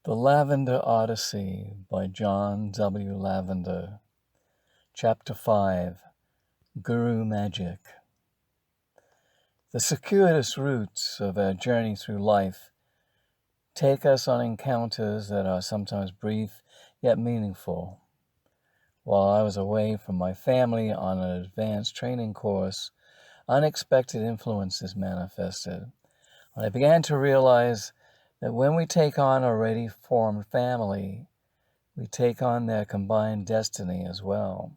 The Lavender Odyssey by John W. Lavender. Chapter 5. Guru Magic. The circuitous routes of our journey through life take us on encounters that are sometimes brief yet meaningful. While I was away from my family on an advanced training course, unexpected influences manifested. When I began to realize that when we take on a already formed family, we take on their combined destiny as well.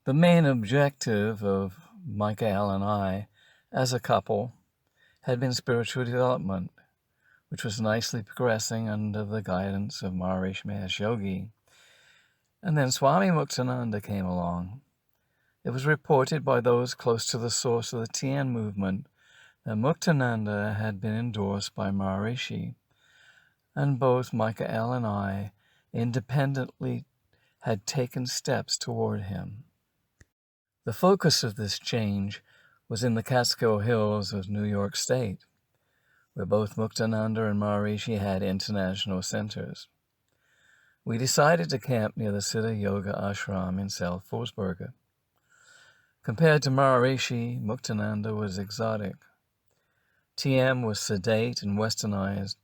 The main objective of Micah-el and I, as a couple, had been spiritual development, which was nicely progressing under the guidance of Maharishi Mahesh Yogi. And then Swami Muktananda came along. It was reported by those close to the source of the TN movement that Muktananda had been endorsed by Maharishi, and both Micah-el and I independently had taken steps toward him. The focus of this change was in the Catskill Hills of New York State, where both Muktananda and Maharishi had international centers. We decided to camp near the Siddha Yoga ashram in South Fallsburg. Compared to Maharishi, Muktananda was exotic. TM was sedate and westernized,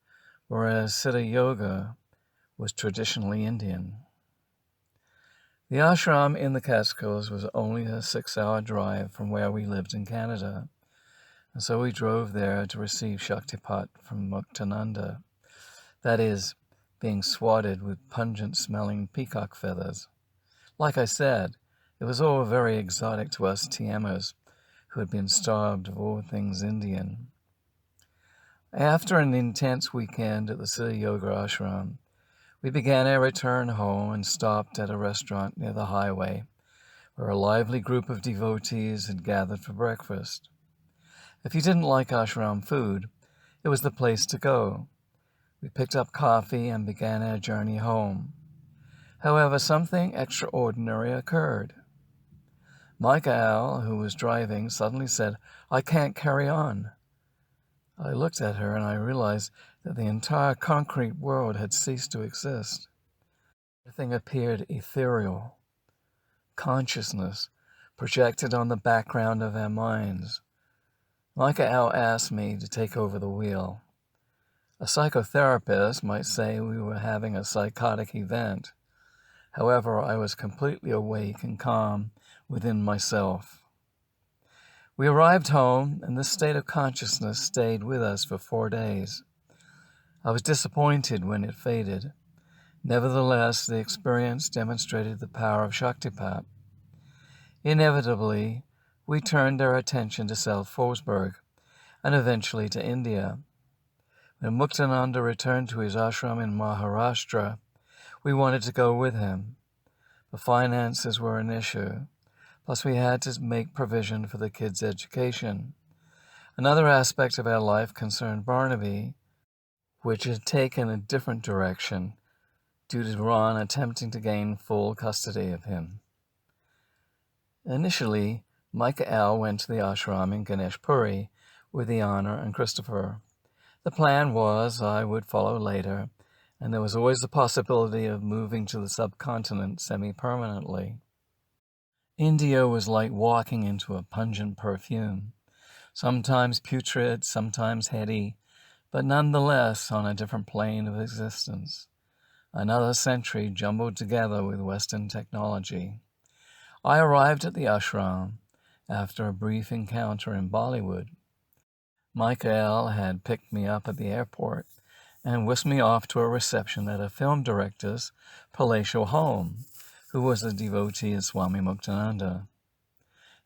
whereas Siddha Yoga was traditionally Indian. The ashram in the Catskills was only a 6-hour drive from where we lived in Canada, and so we drove there to receive Shaktipat from Muktananda, that is, being swatted with pungent-smelling peacock feathers. Like I said, it was all very exotic to us TMers, who had been starved of all things Indian. After an intense weekend at the Siddha Yoga ashram, we began our return home and stopped at a restaurant near the highway, where a lively group of devotees had gathered for breakfast. If you didn't like ashram food, it was the place to go. We picked up coffee and began our journey home. However, something extraordinary occurred. Micah-el, who was driving, suddenly said, "I can't carry on." I looked at her and I realized that the entire concrete world had ceased to exist. Everything appeared ethereal. Consciousness projected on the background of our minds. Micah-el asked me to take over the wheel. A psychotherapist might say we were having a psychotic event. However, I was completely awake and calm within myself. We arrived home, and this state of consciousness stayed with us for 4 days. I was disappointed when it faded. Nevertheless, the experience demonstrated the power of Shaktipat. Inevitably, we turned our attention to South Fallsburg, and eventually to India. When Muktananda returned to his ashram in Maharashtra, we wanted to go with him. The finances were an issue. Plus, we had to make provision for the kids' education. Another aspect of our life concerned Barnaby, which had taken a different direction due to Ron attempting to gain full custody of him. Initially, Micah-el went to the ashram in Ganeshpuri with Ianna and Christopher. The plan was I would follow later, and there was always the possibility of moving to the subcontinent semi-permanently. India was like walking into a pungent perfume, sometimes putrid, sometimes heady, but nonetheless on a different plane of existence. Another century jumbled together with Western technology. I arrived at the ashram after a brief encounter in Bollywood. Micah-el had picked me up at the airport and whisked me off to a reception at a film director's palatial home, who was a devotee of Swami Muktananda.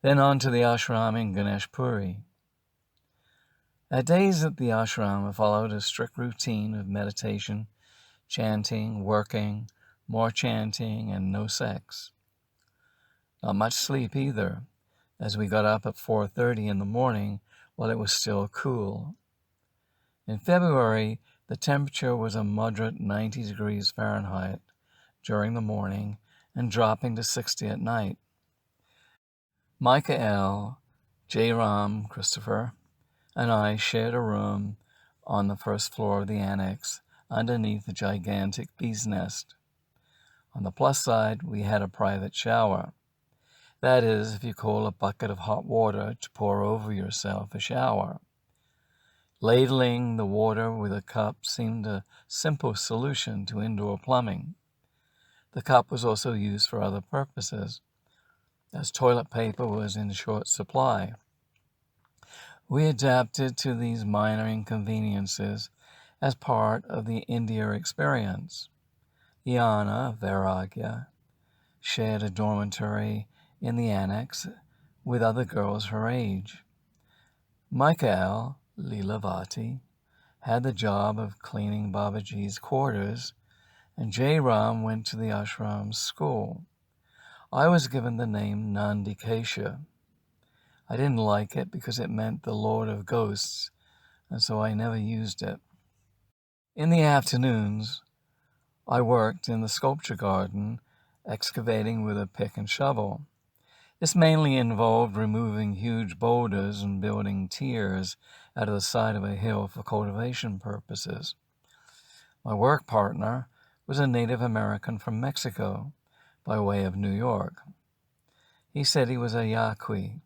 Then on to the ashram in Ganeshpuri. Our days at the ashram followed a strict routine of meditation, chanting, working, more chanting, and no sex. Not much sleep either, as we got up at 4:30 in the morning while it was still cool. In February, the temperature was a moderate 90 degrees Fahrenheit during the morning and dropping to 60 at night. Micah-el, Christopher, and I shared a room on the first floor of the annex underneath a gigantic bee's nest. On the plus side, we had a private shower. That is, if you call a bucket of hot water to pour over yourself a shower. Ladling the water with a cup seemed a simple solution to indoor plumbing. The cup was also used for other purposes, as toilet paper was in short supply. We adapted to these minor inconveniences as part of the India experience. Ianna, Vairagya, shared a dormitory in the annex with other girls her age. Micah-el, Leelavati, had the job of cleaning Babaji's quarters, and Jai Ram went to the ashram school. I was given the name Nandikesha. I didn't like it because it meant the Lord of Ghosts, and so I never used it. In the afternoons, I worked in the sculpture garden, excavating with a pick and shovel. This mainly involved removing huge boulders and building tiers out of the side of a hill for cultivation purposes. My work partner was a Native American from Mexico, by way of New York. He said he was a Yaqui,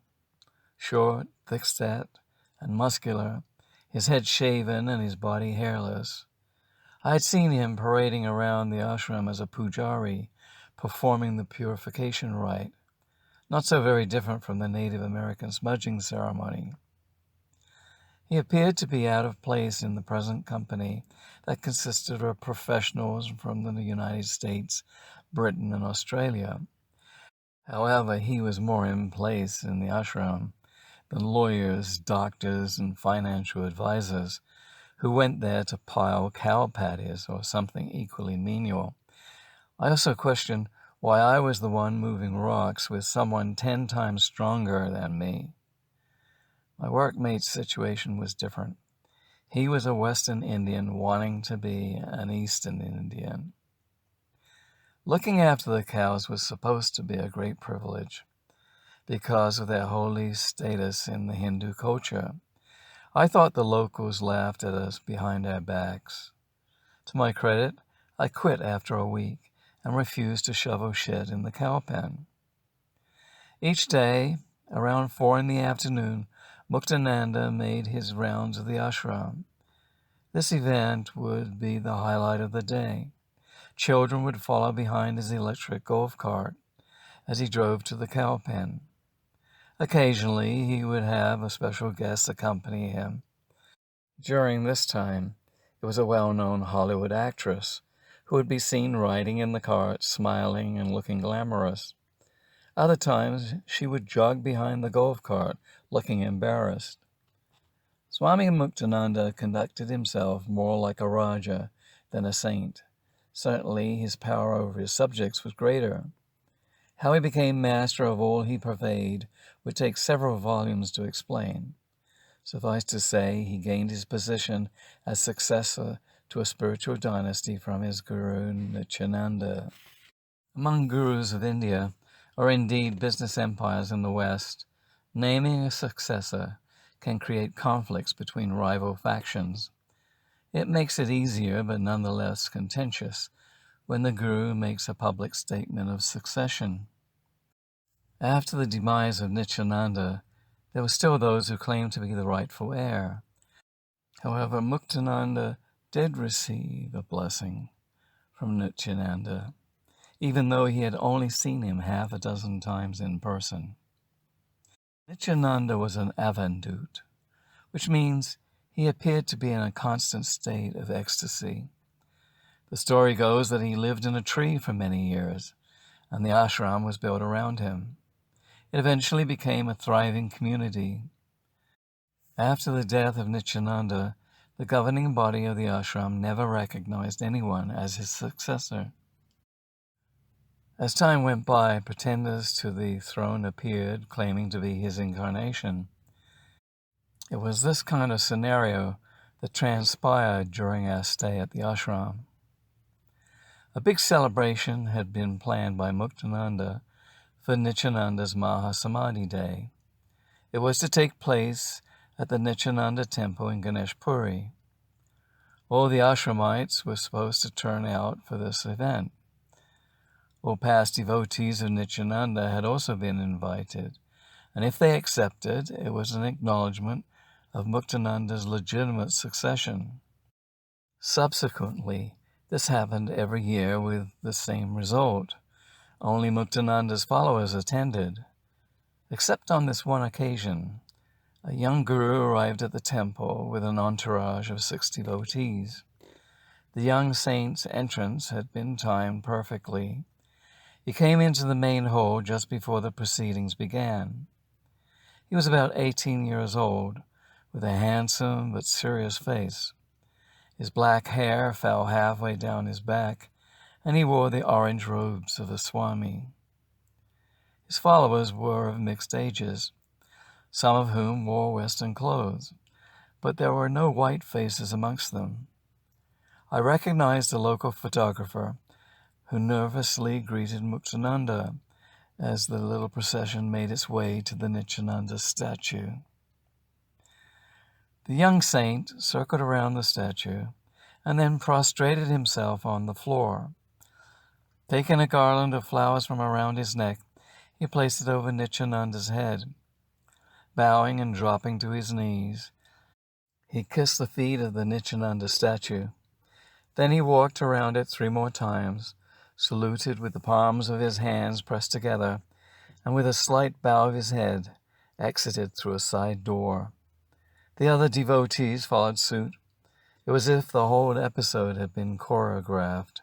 short, thick-set, and muscular, his head shaven and his body hairless. I had seen him parading around the ashram as a pujari, performing the purification rite, not so very different from the Native American smudging ceremony. He appeared to be out of place in the present company that consisted of professionals from the United States, Britain, and Australia. However, he was more in place in the ashram than lawyers, doctors, and financial advisors who went there to pile cow patties or something equally menial. I also questioned why I was the one moving rocks with someone 10 times stronger than me. My workmate's situation was different. He was a Western Indian wanting to be an Eastern Indian. Looking after the cows was supposed to be a great privilege because of their holy status in the Hindu culture. I thought the locals laughed at us behind our backs. To my credit, I quit after a week and refused to shovel shit in the cow pen. Each day, around 4 in the afternoon, Muktananda made his rounds of the ashram. This event would be the highlight of the day. Children would follow behind his electric golf cart as he drove to the cow pen. Occasionally, he would have a special guest accompany him. During this time, it was a well-known Hollywood actress who would be seen riding in the cart, smiling and looking glamorous. Other times, she would jog behind the golf cart, looking embarrassed. Swami Muktananda conducted himself more like a Raja than a saint. Certainly, his power over his subjects was greater. How he became master of all he purveyed would take several volumes to explain. Suffice to say, he gained his position as successor to a spiritual dynasty from his guru Nityananda. Among gurus of India, or indeed business empires in the West, naming a successor can create conflicts between rival factions. It makes it easier, but nonetheless contentious, when the guru makes a public statement of succession. After the demise of Nityananda, there were still those who claimed to be the rightful heir. However, Muktananda did receive a blessing from Nityananda, even though he had only seen him half a dozen times in person. Nityananda was an avandut, which means he appeared to be in a constant state of ecstasy. The story goes that he lived in a tree for many years, and the ashram was built around him. It eventually became a thriving community. After the death of Nityananda, the governing body of the ashram never recognized anyone as his successor. As time went by, pretenders to the throne appeared, claiming to be his incarnation. It was this kind of scenario that transpired during our stay at the ashram. A big celebration had been planned by Muktananda for Nityananda's Mahasamadhi Day. It was to take place at the Nityananda temple in Ganeshpuri. All the ashramites were supposed to turn out for this event. All past devotees of Nityananda had also been invited, and if they accepted, it was an acknowledgement of Muktananda's legitimate succession. Subsequently, this happened every year with the same result. Only Muktananda's followers attended. Except on this one occasion, a young guru arrived at the temple with an entourage of 6 devotees. The young saint's entrance had been timed perfectly. He came into the main hall just before the proceedings began. He was about 18 years old, with a handsome but serious face. His black hair fell halfway down his back, and he wore the orange robes of a Swami. His followers were of mixed ages, some of whom wore Western clothes, but there were no white faces amongst them. I recognized a local photographer who nervously greeted Muktananda as the little procession made its way to the Nityananda statue. The young saint circled around the statue and then prostrated himself on the floor. Taking a garland of flowers from around his neck, he placed it over Nityananda's head. Bowing and dropping to his knees, he kissed the feet of the Nityananda statue. Then he walked around it 3 more times, saluted with the palms of his hands pressed together, and with a slight bow of his head, exited through a side door. The other devotees followed suit. It was as if the whole episode had been choreographed.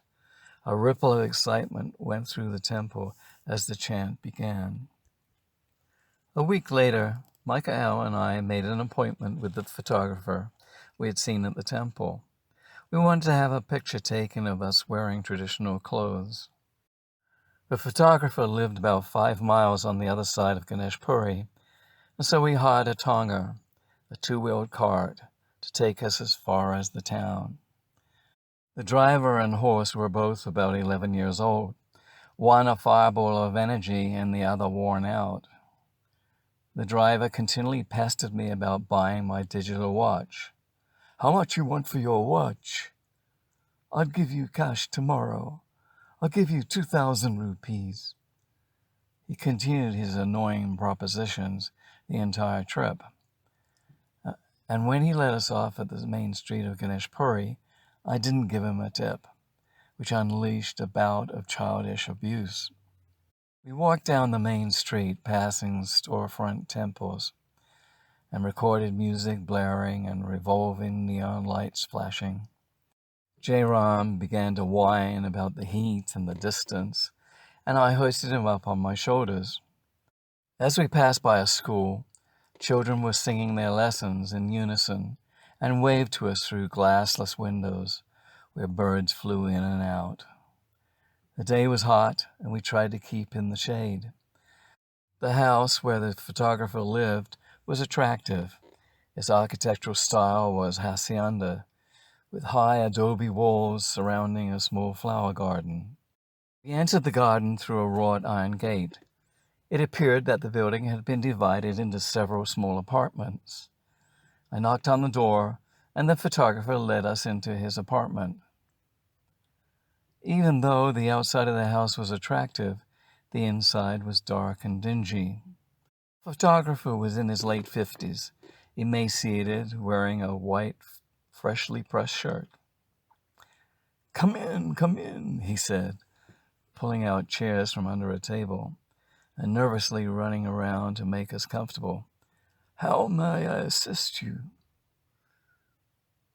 A ripple of excitement went through the temple as the chant began. A week later, Micah-el and I made an appointment with the photographer we had seen at the temple. We wanted to have a picture taken of us wearing traditional clothes. The photographer lived about 5 miles on the other side of Ganeshpuri, and so we hired a tonga, a 2-wheeled cart, to take us as far as the town. The driver and horse were both about 11 years old, one a fireball of energy and the other worn out. The driver continually pestered me about buying my digital watch. "How much you want for your watch?" "I'll give you cash tomorrow. I'll give you 2,000 rupees. He continued his annoying propositions the entire trip. And when he let us off at the main street of Ganeshpuri, I didn't give him a tip, which unleashed a bout of childish abuse. We walked down the main street, passing storefront temples, and recorded music blaring and revolving neon lights flashing. J-Ram began to whine about the heat and the distance, and I hoisted him up on my shoulders. As we passed by a school, children were singing their lessons in unison and waved to us through glassless windows where birds flew in and out. The day was hot, and we tried to keep in the shade. The house where the photographer lived was attractive. Its architectural style was hacienda, with high adobe walls surrounding a small flower garden. We entered the garden through a wrought iron gate. It appeared that the building had been divided into several small apartments. I knocked on the door, and the photographer led us into his apartment. Even though the outside of the house was attractive, the inside was dark and dingy. The photographer was in his late 50s, emaciated, wearing a white, freshly pressed shirt. Come in, he said, pulling out chairs from under a table and nervously running around to make us comfortable. "How may I assist you?"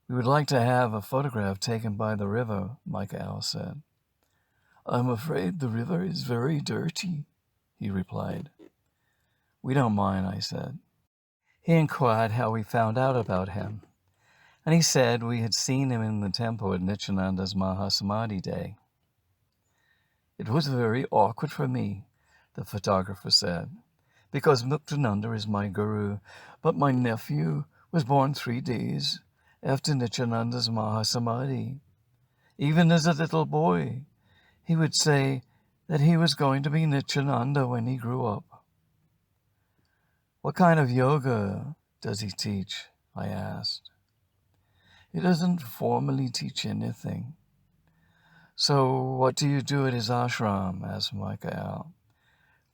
"We would like to have a photograph taken by the river," Micah-el said. "I'm afraid the river is very dirty," he replied. "We don't mind," I said. He inquired how we found out about him, and he said we had seen him in the temple at Nityananda's Mahasamadhi day. "It was very awkward for me," the photographer said, "because Muktananda is my guru, but my nephew was born 3 days after Nityananda's Mahasamadhi. Even as a little boy, he would say that he was going to be Nityananda when he grew up." "What kind of yoga does he teach?" I asked. He doesn't formally teach anything. So what do you do at his ashram? Asked Micah-el.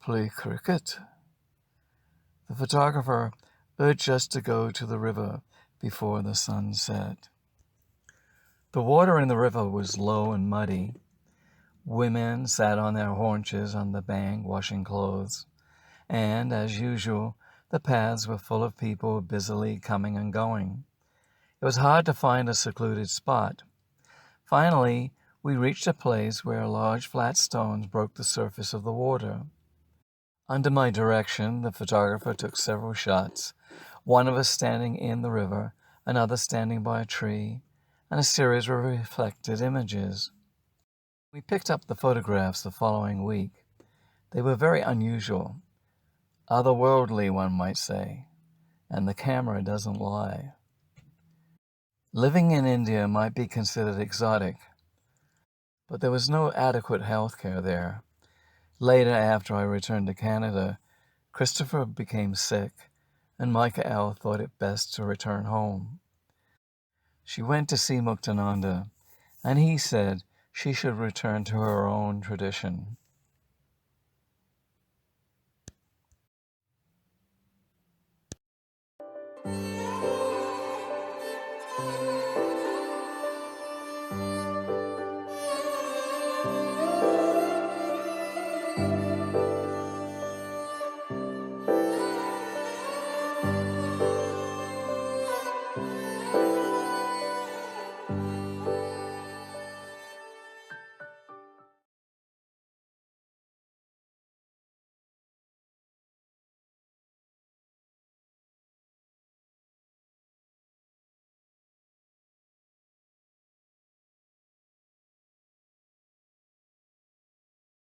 Play cricket. The photographer urged us to go to the river before the sun set. The water in the river was low and muddy. Women sat on their haunches on the bank washing clothes, and, as usual, the paths were full of people busily coming and going. It was hard to find a secluded spot. Finally, we reached a place where large flat stones broke the surface of the water. Under my direction, the photographer took several shots, one of us standing in the river, another standing by a tree, and a series of reflected images. We picked up the photographs the following week. They were very unusual, otherworldly, one might say, and the camera doesn't lie. Living in India might be considered exotic, but there was no adequate health care there. Later, after I returned to Canada, Christopher became sick, and Micah-el thought it best to return home. She went to see Muktananda, and he said she should return to her own tradition.